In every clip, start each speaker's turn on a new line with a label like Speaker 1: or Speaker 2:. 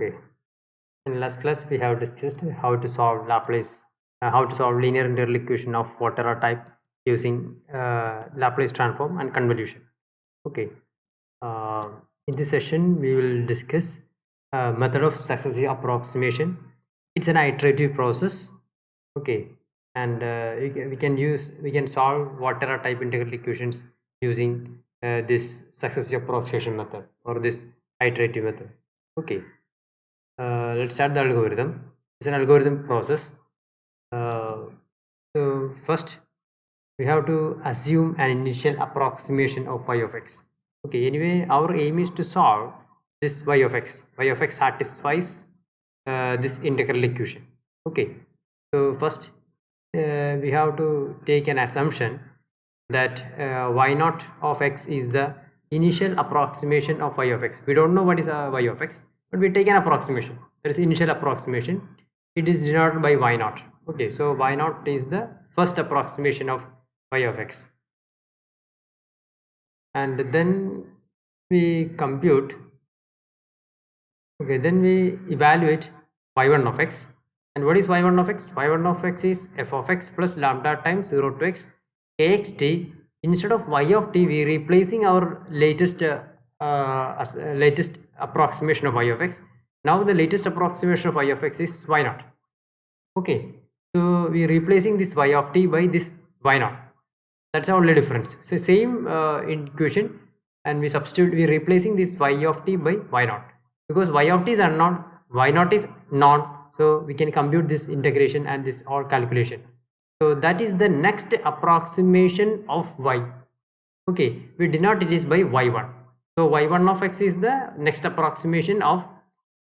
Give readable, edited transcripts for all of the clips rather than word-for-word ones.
Speaker 1: Okay. In last class, we have discussed how to solve Laplace, how to solve linear integral equation of whatever type using Laplace transform and convolution. Okay. Uh, in this session, we will discuss method of successive approximation. It's an iterative process. Okay, and we can solve whatever type integral equations using this successive approximation method or this iterative method. Okay. Let's start the algorithm. It's an algorithm process. Uh, so first, we have to assume an initial approximation of y of x. Okay, anyway, our aim is to solve this y of x. Y of x satisfies this integral equation. Okay, so first we have to take an assumption that y naught of x is the initial approximation of y of x. We don't know what is y of x, but we take an approximation. There is initial approximation. It is denoted by y naught. Okay, so y naught is the first approximation of y of x, and then we compute. Okay, then we evaluate y1 of x. And what is y1 of x? Y1 of x is f of x plus lambda times 0 to x kxt. Instead of y of t, we replacing our latest approximation of y of x. Now the latest approximation of y of x is y naught. Okay, so we replacing this y of t by this y naught. That's the only difference. So same equation, and we replacing this y of t by y naught, because y of t is unknown, y naught is known, so we can compute this integration and this all calculation. So that is the next approximation of y. Okay, we denote it is by y1. So y1 of x is the next approximation of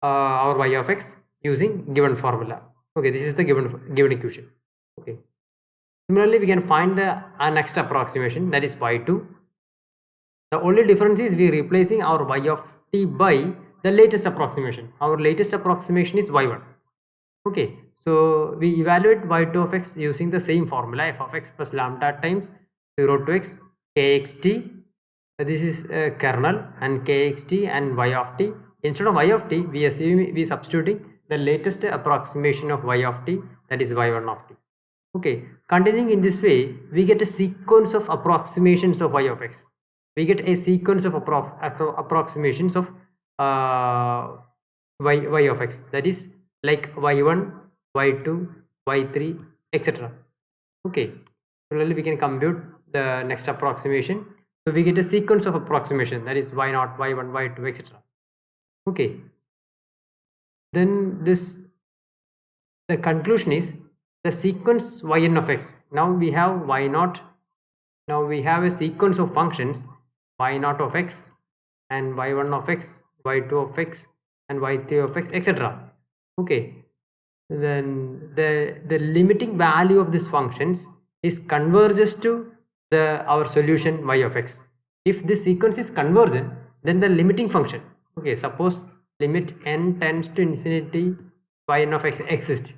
Speaker 1: our y of x using given formula. Okay, this is the given equation. Okay. Similarly, we can find the next approximation, that is y2. The only difference is we replacing our y of t by the latest approximation. Our latest approximation is y1. Okay, so we evaluate y2 of x using the same formula, f of x plus lambda times 0 to x kxt. This is kernel, and kxt and y of t. Instead of y of t, we substituting the latest approximation of y of t, that is y1 of t. Okay, continuing in this way, we get a sequence of approximations of y of x. We get a sequence of approximations of y of x, that is like y1, y2, y3, etc. Okay, similarly we can compute the next approximation. So we get a sequence of approximation, that is y0, y1, y2, etc. Okay, then the conclusion is the sequence yn of x. Now we have y0. Now we have a sequence of functions y0 of x and y1 of x, y2 of x, and y3 of x, etc. Okay, then the limiting value of these functions is converges to our solution y of x. If this sequence is convergent, then the limiting function, okay, suppose limit n tends to infinity yn of x exists,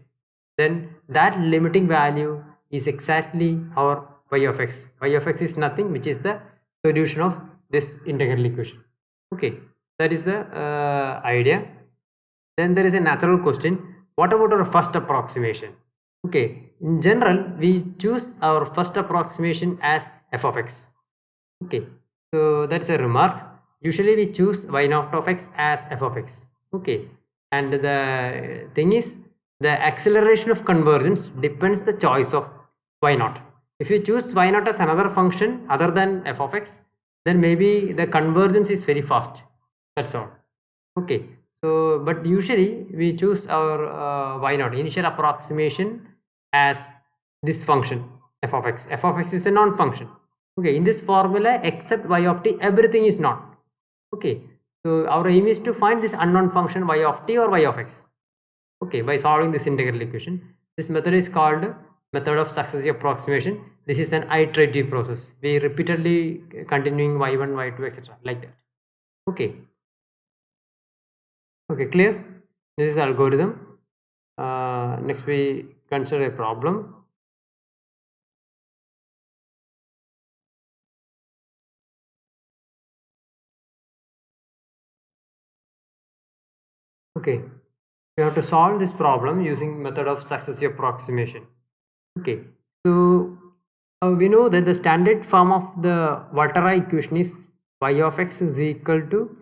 Speaker 1: then that limiting value is exactly our y of x. Y of x is nothing which is the solution of this integral equation. Okay, that is the idea. Then there is a natural question, what about our first approximation? Okay, in general we choose our first approximation as f of x. Okay, so that's a remark. Usually we choose y naught of x as f of x. Okay, and the thing is, the acceleration of convergence depends the choice of y naught. If you choose y naught as another function other than f of x, then maybe the convergence is very fast. That's all. Okay, so but usually we choose our y naught initial approximation as this function f of x. F of x is a non-function. Okay, in this formula except y of t, everything is non. Okay, so our aim is to find this unknown function y of t or y of x. Okay, by solving this integral equation. This method is called method of successive approximation. This is an iterative process. We repeatedly continuing y1, y2, etc. like that. Okay. Okay, clear? This is algorithm. Next we consider a problem. Okay, we have to solve this problem using method of successive approximation. Okay, so we know that the standard form of the Volterra equation is y of x is equal to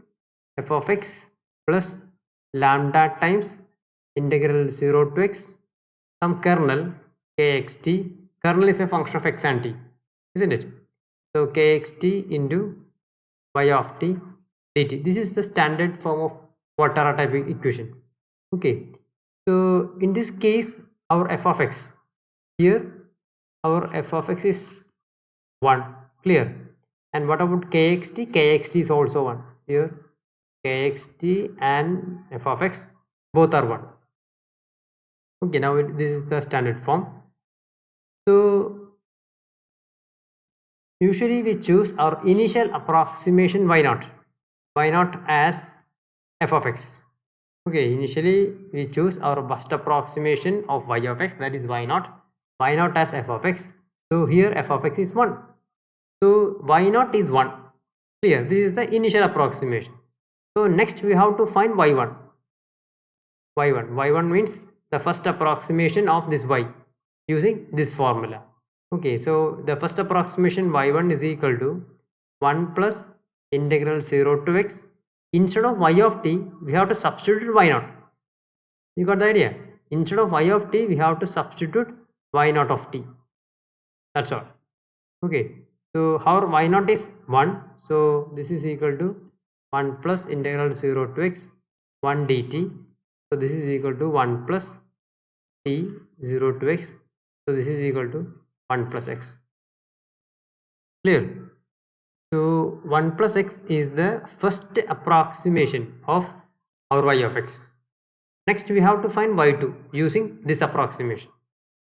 Speaker 1: f of x plus lambda times integral 0 to x some kernel kxt. Kernel is a function of x and t, isn't it? So kxt into y of t dt. This is the standard form of Volterra type equation. Okay, so in this case our f of x, here our f of x is 1, clear. And what about kxt? Kxt is also 1 here. Kxt and f of x both are 1. Okay, now this is the standard form. So usually we choose our initial approximation y naught as f of x. Okay, initially we choose our first approximation of y of x, that is y naught as f of x. So here f of x is 1. So y naught is 1. Clear, this is the initial approximation. So next we have to find y1. y1 means the first approximation of this y using this formula. Okay, so the first approximation y1 is equal to 1 plus integral 0 to x. Instead of y of t, we have to substitute y0. You got the idea? Instead of y of t, we have to substitute y0 of t. That's all. Okay, so our y0 is 1. So this is equal to 1 plus integral 0 to x 1 dt. So this is equal to 1 plus t 0 to x. So this is equal to 1 plus x. Clear? So 1 plus x is the first approximation of our y of x. Next we have to find y2 using this approximation.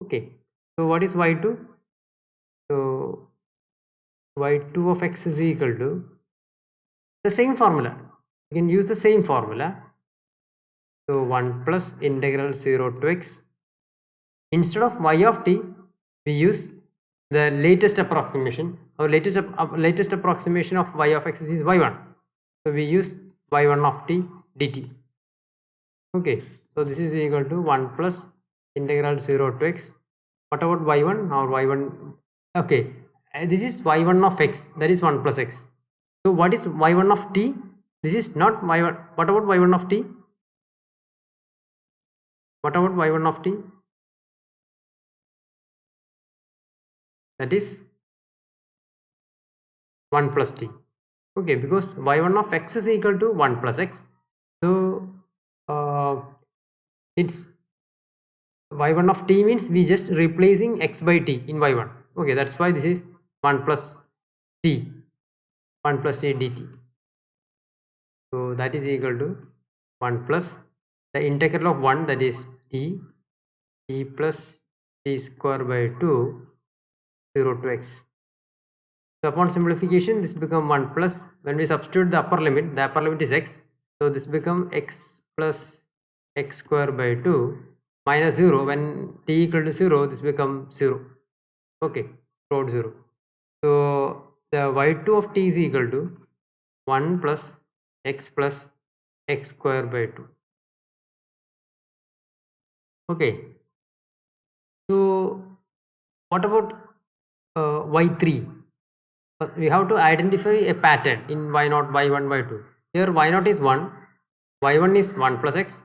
Speaker 1: Okay, so what is y2? So y2 of x is equal to the same formula. You can use the same formula. So 1 plus integral 0 to x. Instead of y of t, we use the latest approximation. Our latest approximation of y of x is y1. So we use y1 of t dt. Okay, so this is equal to 1 plus integral 0 to x. What about y1 or y1? Okay, this is y1 of x, that is 1 plus x. So what is y1 of t? This is not y1. What about y1 of t? What about y1 of t? That is 1 plus t. Okay, because y1 of x is equal to 1 plus x. So it's y1 of t means we just replacing x by t in y1. Okay, that's why this is 1 plus t, 1 plus t dt. So that is equal to 1 plus the integral of 1, that is t plus t square by 2 0 to x. So upon simplification, this become 1 plus, when we substitute the upper limit is x. So this become x plus x square by 2 minus 0. When t equal to 0, this become 0. Okay, root 0. So the y2 of t is equal to 1 plus x square by 2. Okay. So what about y3? We have to identify a pattern in y0, y1, y2. Here y0 is 1, y1 is 1 plus x,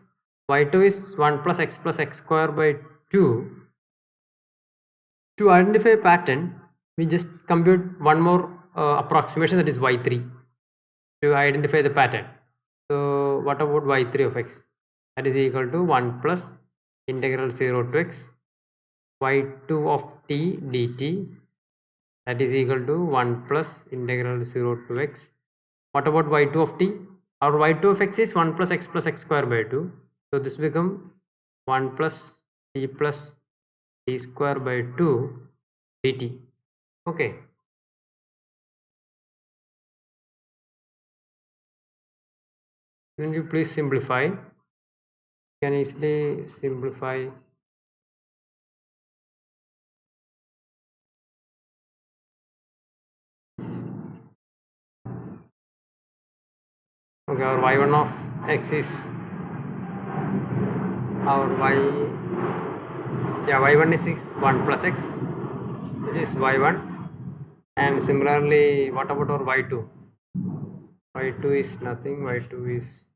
Speaker 1: y2 is 1 plus x square by 2. To identify a pattern, we just compute one more approximation, that is y3, to identify the pattern. So what about y3 of x? That is equal to 1 plus integral 0 to x y2 of t dt, that is equal to 1 plus integral 0 to x. What about y2 of t? Our y2 of x is 1 plus x square by 2. So this become 1 plus t square by 2 dt. Okay. Can you please simplify? You can easily simplify. Okay, our y1 of x is our y, yeah, y1 is 1 plus x, this is y1, and similarly what about our y2? Y2 is nothing, y2 is,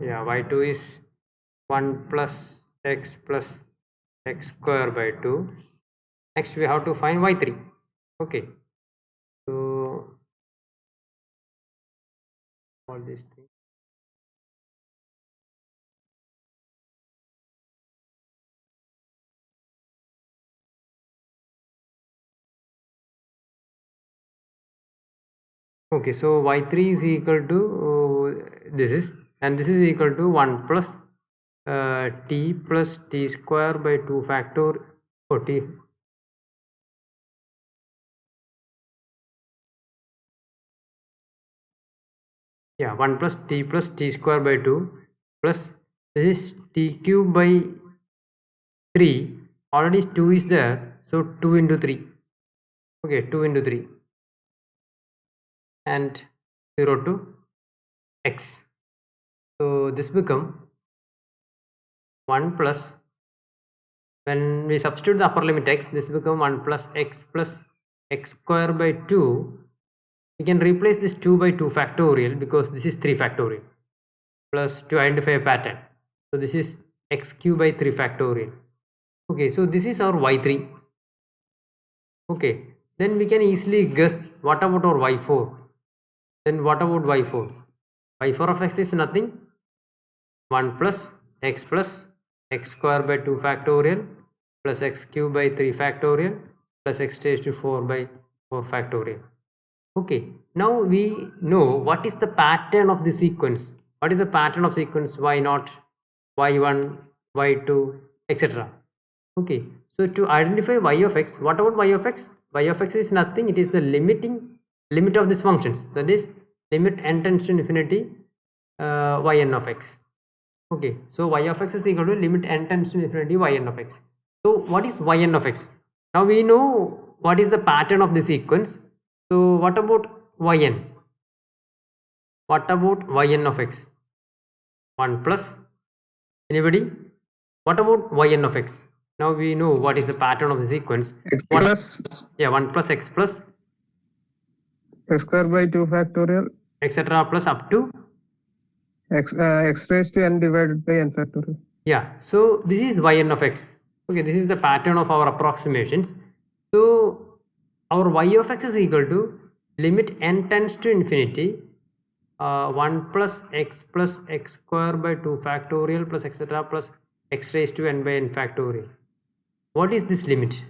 Speaker 1: yeah, y2 is 1 plus x square by 2. Next we have to find y3. Okay, so all these things. Okay, so y3 is equal to this is, and this is equal to 1 plus t plus t square by 2 factor, or t, yeah, 1 plus t square by 2 plus this is t cube by 3. Already 2 is there, so 2 into 3. Okay, 2 into 3 and 0 to x. So this become 1 plus, when we substitute the upper limit x, this become 1 plus x square by 2. We can replace this 2 by 2 factorial because this is 3 factorial, plus to identify a pattern. So this is x cube by 3 factorial. Okay, so this is our y3. Okay, then we can easily guess what about our y4. Then what about y4? Y4 of x is nothing, 1 plus x square by 2 factorial plus x cube by 3 factorial plus x raised to 4 by 4 factorial. Okay, now we know what is the pattern of the sequence. What is the pattern of sequence y0, y1, y2, etc. Okay, so to identify y of x, what about y of x? Y of x is nothing, it is the limit of these functions, that is limit n tends to infinity yn of x. Okay, so y of x is equal to limit n tends to infinity yn of x. So what is yn of x? Now we know what is the pattern of the sequence. So what about yn? What about yn of x? 1 plus, anybody? What about yn of x? Now we know what is the pattern of the sequence.
Speaker 2: X plus,
Speaker 1: yeah, 1 plus x
Speaker 2: square by 2 factorial,
Speaker 1: etc. plus up to
Speaker 2: x raised to n divided by n factorial.
Speaker 1: Yeah, so this is yn of x. Okay, this is the pattern of our approximations. So our y of x is equal to limit n tends to infinity 1 plus x square by 2 factorial plus etc. plus x raised to n by n factorial. What is this limit?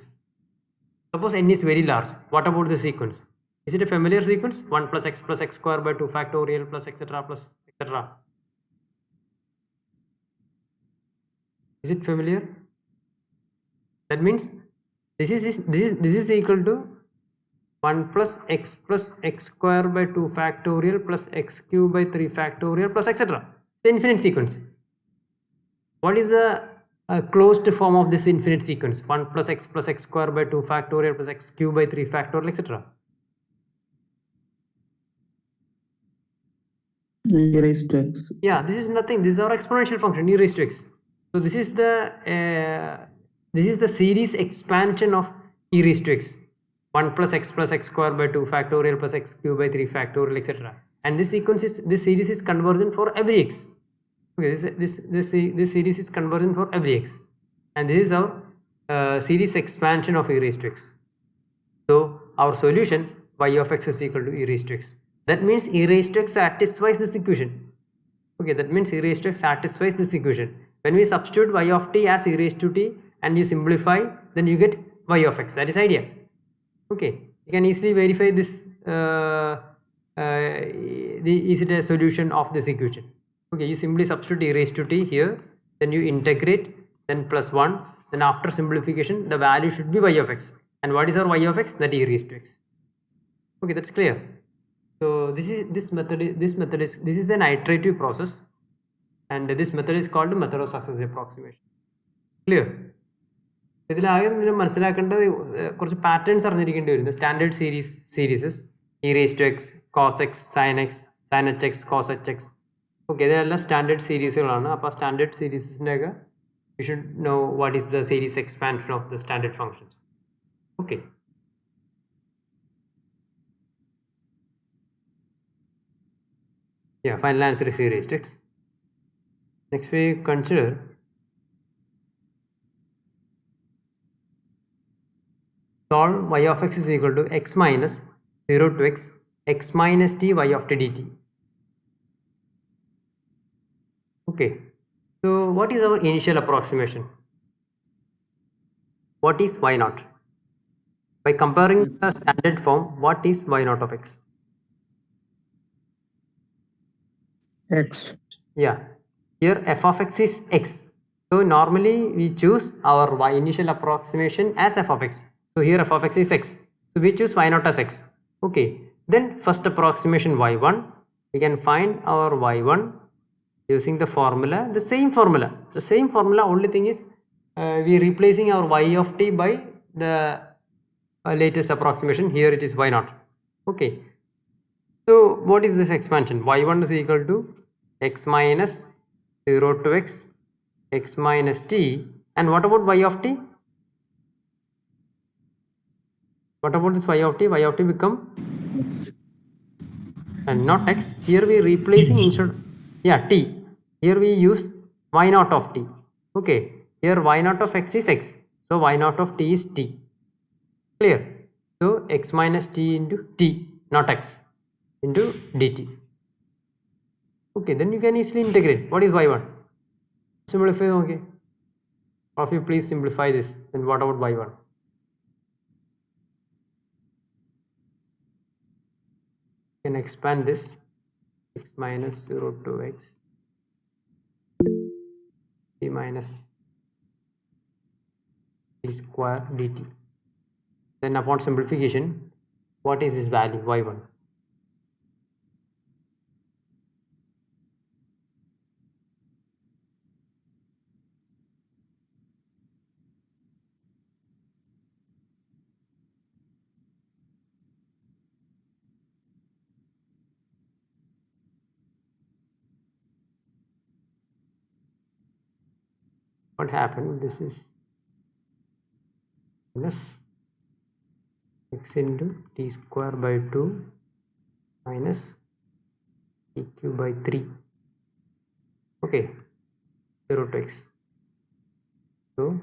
Speaker 1: Suppose n is very large. What about the sequence? Is it a familiar sequence? 1 plus x square by 2 factorial plus etc. plus etc. Is it familiar? That means this is equal to 1 plus x square by 2 factorial plus x cube by 3 factorial plus etc. The infinite sequence. What is the closed form of this infinite sequence? 1 plus x square by 2 factorial plus x cube by 3 factorial etc.
Speaker 2: E raised to x.
Speaker 1: Yeah, this is nothing. This is our exponential function e raised to x. So this is the series expansion of e raised to x. 1 plus x square by 2 factorial plus x cube by 3 factorial etc. And this series is convergent for every x. Okay, this series is convergent for every x, and this is our series expansion of e raised to x. So our solution y of x is equal to e raised to x. That means e raised to x satisfies this equation. Okay, that means e raised to x satisfies this equation. When we substitute y of t as e raised to t and you simplify, then you get y of x. That is idea. Okay, you can easily verify this. Is it a solution of this equation? Okay, you simply substitute e raised to t here, then you integrate, then plus 1, then after simplification the value should be y of x. And what is our y of x? That e raised to x. Okay, that's clear. So this is an iterative process, and this method is called method of successive approximation. Clear? ഇതിലാകെ മനസ്സിലാക്കേണ്ടത് കുറച്ച് patterns അറിഞ്ഞിരിക്കേണ്ടി വരും. Standard സീരീസസ് e raised to x, cos x, sin h x, cos h x, okay, ഇതെല്ലാം standard സീരീസുകളാണ്. അപ്പോൾ standard സീരീസിൻ്റെയൊക്കെ you should know what is the series expansion of the standard functions. Okay, yeah, final answer is e raised to x. Next we consider solve y of x is equal to x minus 0 to x minus t y of t dt. Okay, so what is our initial approximation? What is y naught? By comparing the standard form, what is y naught of x?
Speaker 2: X.
Speaker 1: Yeah, here f of x is x. So normally we choose our y initial approximation as f of x. So here f of x is x. So we choose y naught as x. Okay, then first approximation y1. We can find our y1 using the formula, the same formula. The same formula, only thing is we replacing our y of t by the latest approximation. Here it is y naught. Okay, so what is this expansion? y1 is equal to x minus 0 to x minus t. And what about y of t? What about this y of t? Y of t become and not x. Here we replacing instead, yeah, t. Here we use y naught of t. Okay, here y naught of x is x. So y naught of t is t. Clear? So x minus t into t, not x, into dt. Okay, then you can easily integrate. What is y1? Simplify. Okay, or if you please simplify this, then what about y1? You can expand this, x minus 0 to x t minus t square dt. Then upon simplification, what is this value y1? What happened? This is minus x into t square by 2 minus t cube by 3. Okay, 0 to x. So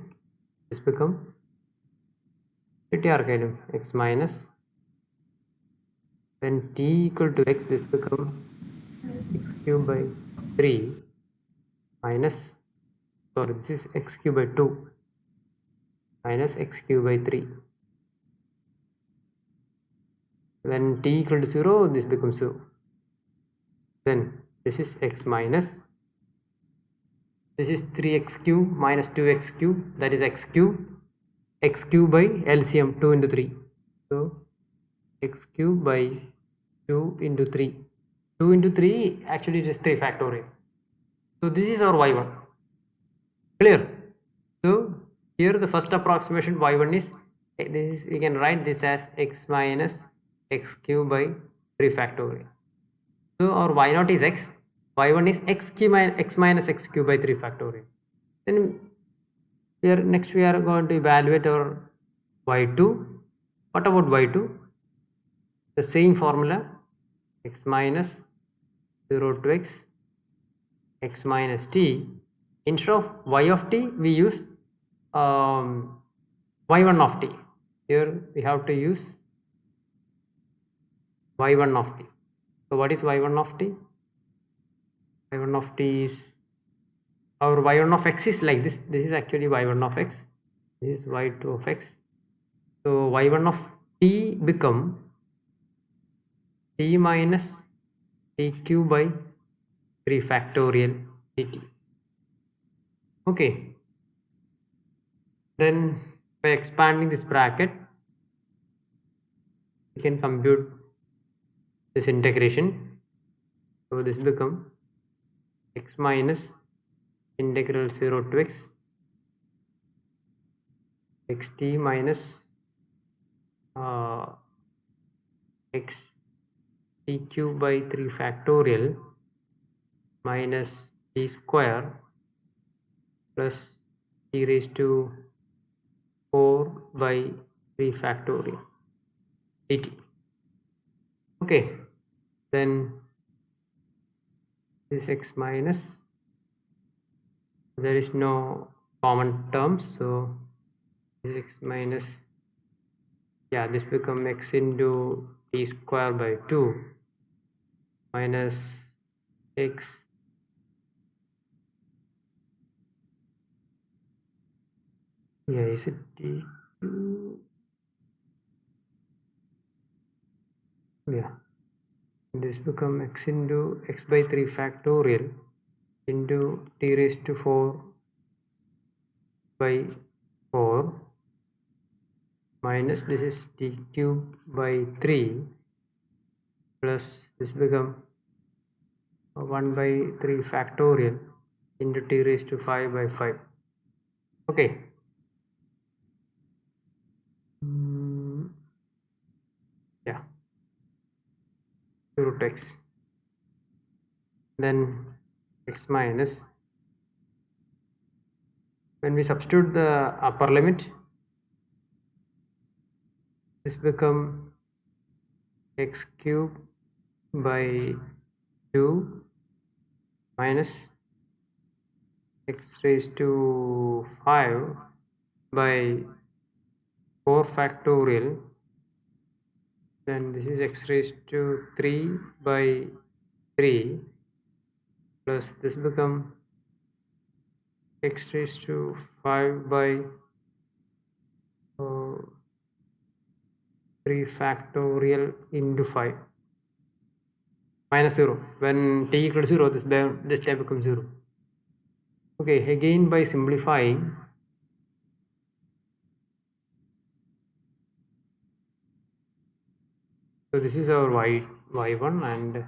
Speaker 1: this become x minus, when t equal to x, this become x cube by 3 minus, sorry, this is x cube by 2 minus x cube by 3. When t equal to 0, this becomes 0. Then this is x minus, this is 3x cube minus 2x cube, that is x cube by LCM 2 into 3. So x cube by 2 into 3. 2 into 3, actually it is 3 factorial. So this is our y1. Clear? So here the first approximation y1 is, this is, we can write this as x minus x cube by 3 factorial. So our y0 is x, y1 is x minus x cube by 3 factorial. Then here next we are going to evaluate our y2. What about y2? The same formula, x minus 0 to x minus t. Instead of y of t, we use y1 of t. Here we have to use y1 of t. So what is y1 of t? y1 of t is, our y1 of x is like this. This is actually y1 of x. This is y2 of x. So y1 of t become t minus t cube by 3 factorial dt. Okay, then by expanding this bracket, we can compute this integration. So this become x minus integral 0 to xt minus x t cube by 3 factorial minus t square plus t raised to 4 by 3 factorial dt. Okay, then this x minus, there is no common terms, so this x minus, yeah, this become x into t square by 2 minus x is it t2, yeah, this become x into x by 3 factorial into t raised to 4 by 4 minus this is t cube by 3 plus this become 1 by 3 factorial into t raised to 5 by 5. Okay. Yeah, root x, then x minus, when we substitute the upper limit, this become x cube by 2 minus x raised to 5 by 4 factorial, then this is x raised to 3 by 3 plus this become x raised to 5 by 3 factorial into 5 minus 0. When t equal to 0, this time becomes 0. Okay, again by simplifying, so this is our y1 and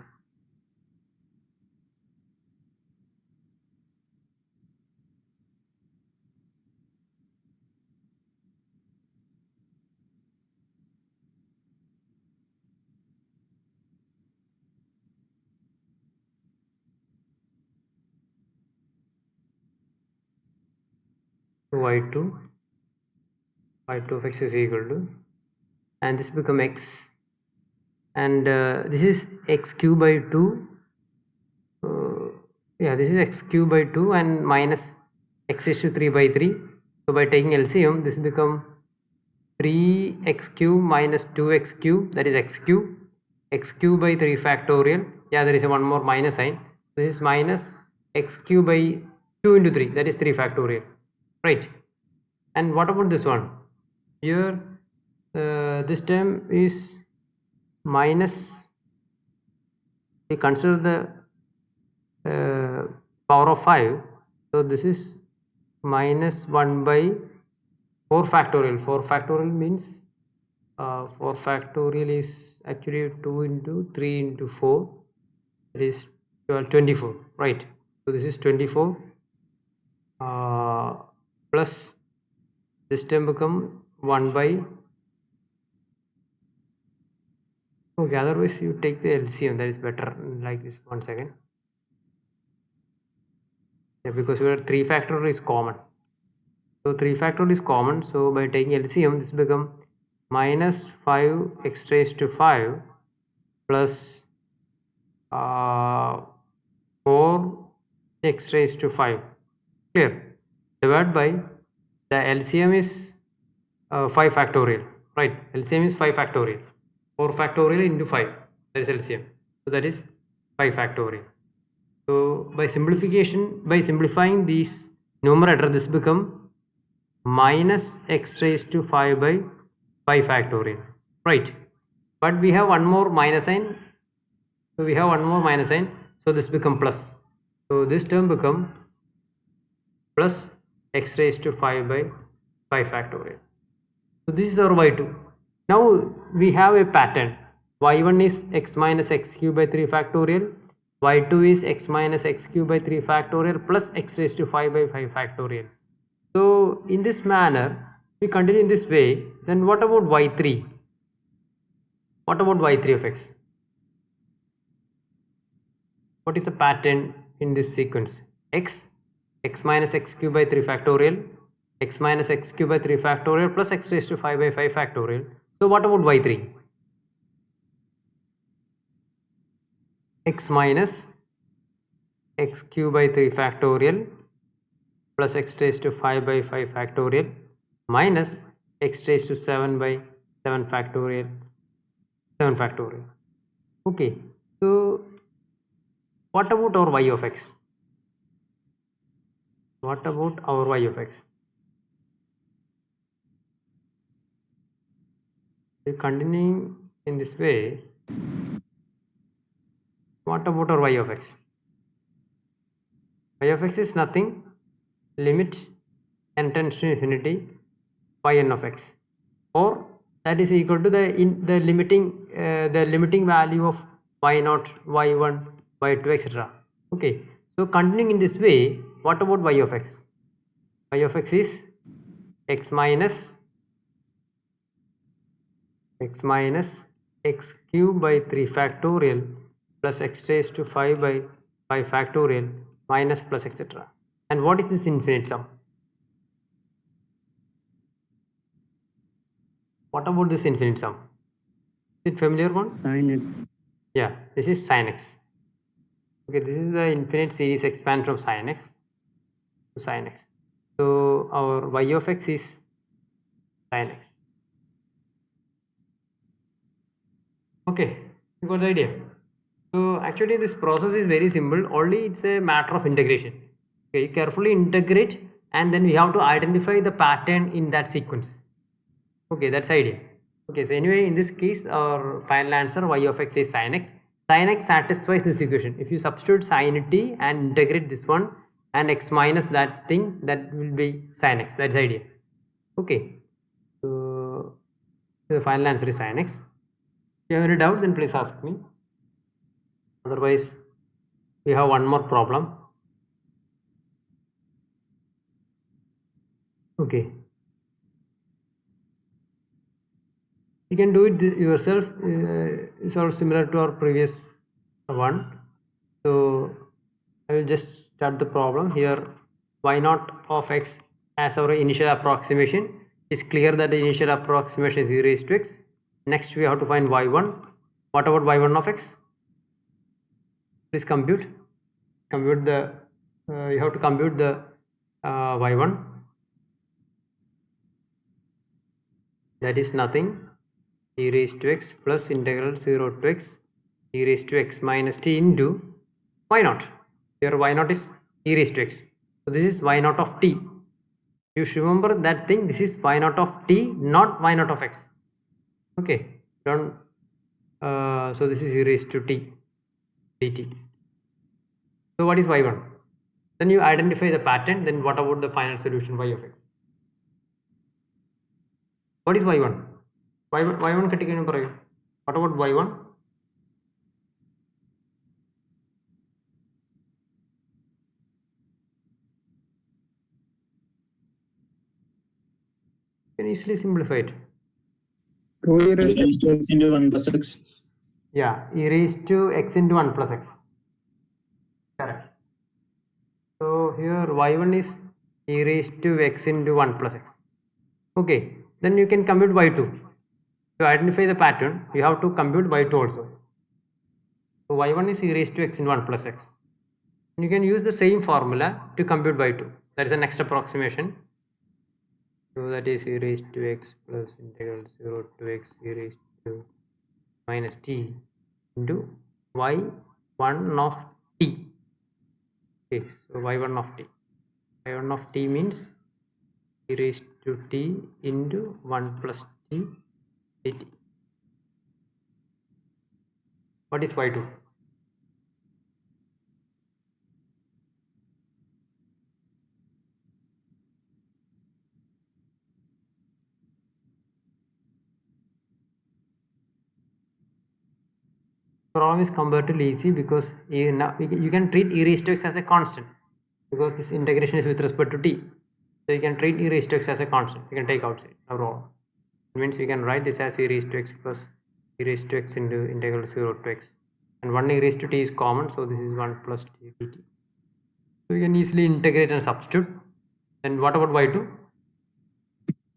Speaker 1: y2 of x is equal to, and this become x, and this is x cube by 2, yeah, this is x cube by 2 and minus x raised to 3 by 3. So by taking LCM, this become 3x cube minus 2x cube, that is x cube by 3 factorial. Yeah, there is a one more minus sign. This is minus x cube by 2 into 3, that is 3 factorial, right? And what about this one? Here this term is minus, we consider the power of 5, so this is minus 1 by 4 factorial. 4 factorial means 4 factorial is actually 2 into 3 into 4, that is 24, right? So this is 24 plus this term become 1 by, okay, otherwise you take the LCM, that is better, like this. 1 second. Yeah, because where 3 factorial is common, so 3 factorial is common, so by taking LCM, this become minus 5 x raised to 5 plus 4 x raised to 5, clear, divided by the LCM is 5 factorial, right? LCM is 5 factorial, 4 factorial into 5, that is LCM, so that is 5 factorial. So by simplifying these numerator, this become minus x raised to 5 by 5 factorial, right? But we have one more minus sign, so this become plus, so this term become plus x raised to 5 by 5 factorial. So this is our y2. Now we have a pattern. y1 is x minus x cube by 3 factorial, y2 is x minus x cube by 3 factorial plus x raised to 5 by 5 factorial. So in this manner, we continue in this way. Then what about y3? What about y3 of x? What is the pattern in this sequence? X minus x cube by 3 factorial, x minus x cube by 3 factorial plus x raised to 5 by 5 factorial. So what about y3? X minus x cube by 3 factorial plus x raised to 5 by 5 factorial minus x raised to 7 by 7 factorial. Okay, so what about our y of x? What about our y of x? Continuing in this way, what about our y of x? Y of x is nothing, limit n tends to infinity yn of x, or that is equal to the limiting value of y0, y1, y2, etc. Okay, so continuing in this way, what about y of x? Y of x is x minus x cube by 3 factorial plus x raised to 5 by 5 factorial minus plus etc. And what is this infinite sum? What about this infinite sum? Is it familiar one?
Speaker 3: Sin x.
Speaker 1: Yeah, this is sin x. Okay, this is the infinite series expand from sin x to sin x. So our y of x is sin x. Okay, you got the idea. So actually this process is very simple, only it's a matter of integration. Okay, you carefully integrate and then we have to identify the pattern in that sequence. Okay, that's the idea. Okay, so anyway, in this case our final answer y of x is sin x. Sin x satisfies this equation. If you substitute sin t and integrate this one and x minus that thing, that will be sin x. That's the idea. Okay, so the final answer is sin x. If you have any doubt, then please ask me. Otherwise, we have one more problem. Okay. You can do it yourself. It's all similar to our previous one. So I will just start the problem here. Y0 of x as our initial approximation. It's clear that the initial approximation is e raised to x. Next we have to find y1. What about y1 of x? Please compute the you have to compute the y1. That is nothing, e raised to x plus integral 0 to x e raised to x minus t into y0. Here y0 is e raised to x. So this is y0 of t. You should remember that thing. This is y0 of t, not y0 of x. Okay, don't. So this is e raised to t dt. So what is y1? Then you identify the pattern. Then what about the final solution y of x? What is y1? Y1 കിട്ടിക്കഴിഞ്ഞാൽ പറയൂ. What about y1? You can easily simplify it.
Speaker 2: 2 e
Speaker 3: E raised to x into 1 plus x.
Speaker 1: Yeah, e raised to x into 1 plus x. Correct. So here y1 is e raised to x into 1 plus x. Okay, then you can compute y2. To identify the pattern, you have to compute y2 also. So y1 is e raised to x in 1 plus x. You can use the same formula to compute y2. That is the next approximation. So that is e raised to x plus integral 0 to x e raised to minus t into y1 of t. Okay, so y1 of t. y1 of t means e raised to t into 1 plus t dt. What is y2? Problem is comparatively easy because you can treat e raised to x as a constant because this integration is with respect to t. So you can treat e raised to x as a constant. You can take outside. No problem. It means we can write this as e raised to x plus e raised to x into integral 0 to x. And 1 e raised to t is common. So this is 1 plus t dt. So you can easily integrate and substitute. And what about y2?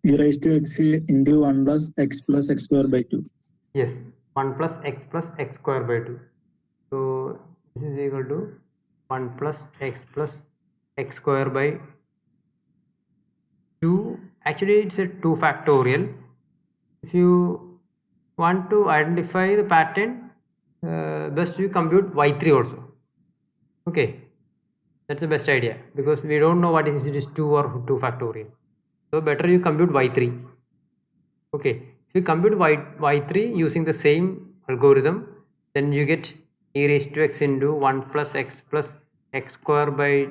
Speaker 3: E raised to x into 1 plus x square by 2.
Speaker 1: Yes, 1 plus x square by 2. So this is equal to 1 plus x square by 2. Actually, it's a 2 factorial. If you want to identify the pattern, best you compute y3 also. Okay, that's the best idea because we don't know what is it is 2 or 2 factorial. So better you compute y3. Okay, if you compute y3 using the same algorithm, then you get e raised to x into 1 plus x square by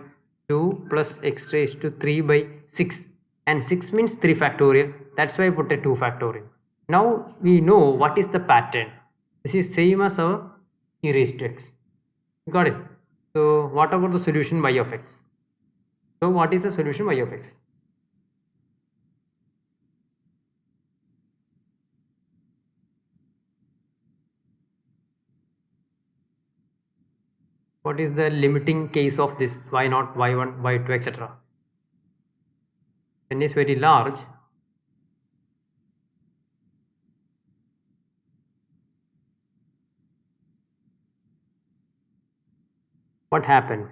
Speaker 1: 2 plus x raised to 3 by 6, and 6 means 3 factorial. That's why I put a 2 factorial. Now we know what is the pattern. This is same as our e raised to x. Got it? So what about the solution y of x? So what is the solution y of x? What is the limiting case of this y0, y1, y2, etc.? N is very large. What happened?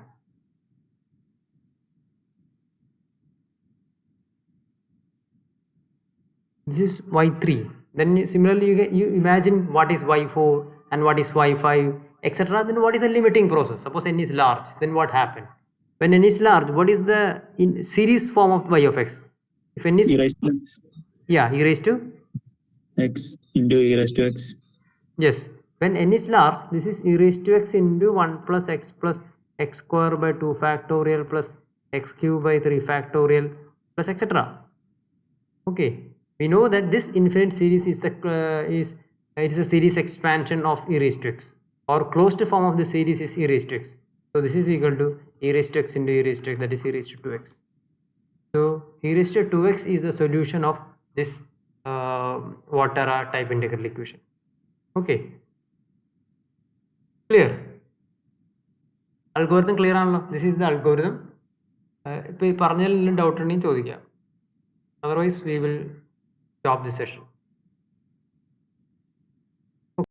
Speaker 1: This is y3. Then similarly you imagine what is y4 and what is y5, etc. Then what is the limiting process? Suppose n is large, then what happened? When n is large, what is the series form of y of x? If n is
Speaker 3: E raised to x.
Speaker 1: yeah, e raised to
Speaker 3: X into e raised to x.
Speaker 1: yes. When n is large, this is e raised to x into 1 plus x square by 2 factorial plus x cube by 3 factorial plus etc. Okay, we know that this infinite series is the it is a series expansion of e raised to x, or closed form of the series is e raised to x. So this is equal to e raised to x into e raised to x, that is e raised to 2x. So e raised to 2x is the solution of this Volterra type integral equation. Okay, clear? Algorithm clear ആണല്ലോ. This is the algorithm. ഇപ്പോൾ ഈ പറഞ്ഞതിൽ doubt ഉണ്ടെങ്കിൽ ചോദിക്കാം. Otherwise we will stop this session.